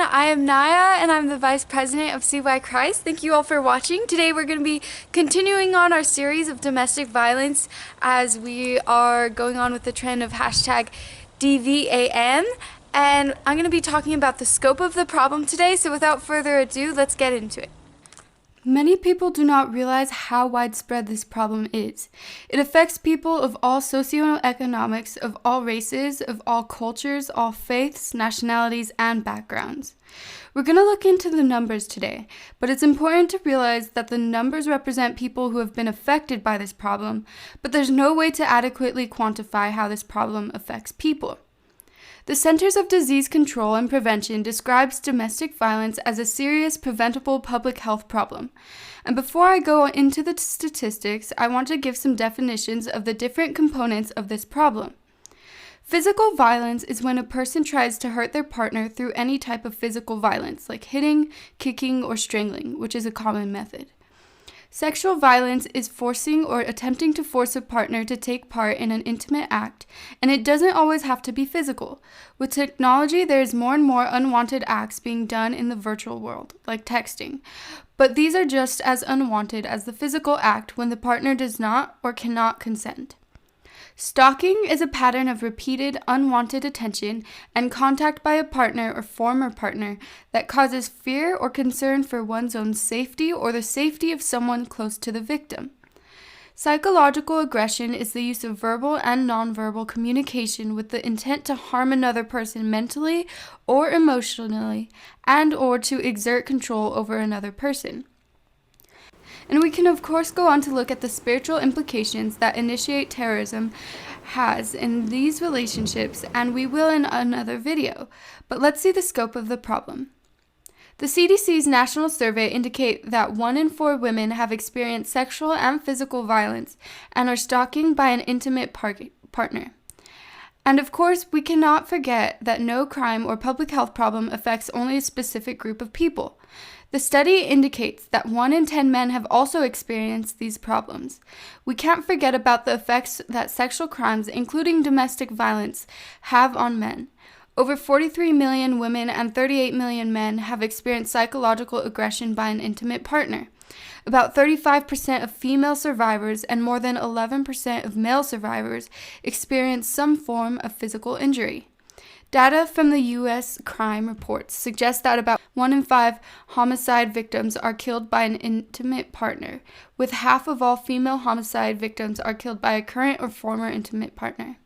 I am Naya, and I'm the Vice President of CY Christ. Thank you all for watching. Today we're going to be continuing on our series of domestic violence as we are going on with the trend of hashtag DVAN. And I'm going to be talking about the scope of the problem today, so without further ado, let's get into it. Many people do not realize how widespread this problem is. It affects people of all socioeconomics, of all races, of all cultures, all faiths, nationalities, and backgrounds. We're going to look into the numbers today, but it's important to realize that the numbers represent people who have been affected by this problem, but there's no way to adequately quantify how this problem affects people. The Centers of Disease Control and Prevention describes domestic violence as a serious preventable public health problem. And before I go into the statistics, I want to give some definitions of the different components of this problem. Physical violence is when a person tries to hurt their partner through any type of physical violence, like hitting, kicking, or strangling, which is a common method. Sexual violence is forcing or attempting to force a partner to take part in an intimate act, and it doesn't always have to be physical. With technology, there is more and more unwanted acts being done in the virtual world, like texting. But these are just as unwanted as the physical act when the partner does not or cannot consent. Stalking is a pattern of repeated, unwanted attention and contact by a partner or former partner that causes fear or concern for one's own safety or the safety of someone close to the victim. Psychological aggression is the use of verbal and nonverbal communication with the intent to harm another person mentally or emotionally and or to exert control over another person. And we can of course go on to look at the spiritual implications that initiate terrorism has in these relationships, and we will in another video. But let's see the scope of the problem. The CDC's national survey indicate that 1 in 4 women have experienced sexual and physical violence and are stalking by an intimate partner. And of course, we cannot forget that no crime or public health problem affects only a specific group of people. The study indicates that 1 in 10 men have also experienced these problems. We can't forget about the effects that sexual crimes, including domestic violence, have on men. Over 43 million women and 38 million men have experienced psychological aggression by an intimate partner. About 35% of female survivors and more than 11% of male survivors experience some form of physical injury. Data from the U.S. crime reports suggest that about 1 in 5 homicide victims are killed by an intimate partner, with half of all female homicide victims are killed by a current or former intimate partner.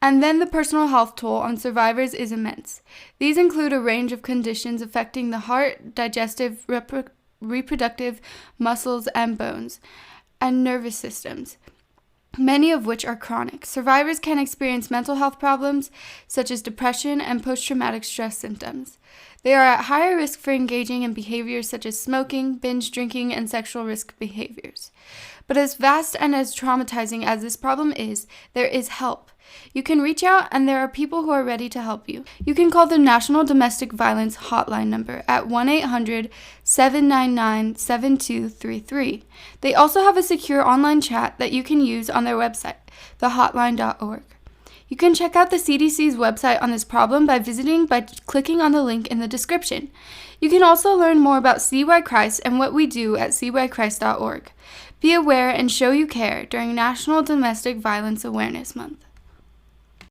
And then the personal health toll on survivors is immense. These include a range of conditions affecting the heart, digestive, reproductive, muscles and bones, and nervous systems, many of which are chronic. Survivors can experience mental health problems such as depression and post-traumatic stress symptoms. They are at higher risk for engaging in behaviors such as smoking, binge drinking, and sexual risk behaviors. But as vast and as traumatizing as this problem is, there is help. You can reach out, and there are people who are ready to help you. You can call the National Domestic Violence Hotline number at 1-800-799-7233. They also have a secure online chat that you can use on their website, thehotline.org. You can check out the CDC's website on this problem by clicking on the link in the description. You can also learn more about CY Christ and what we do at cychrist.org. Be aware and show you care during National Domestic Violence Awareness Month.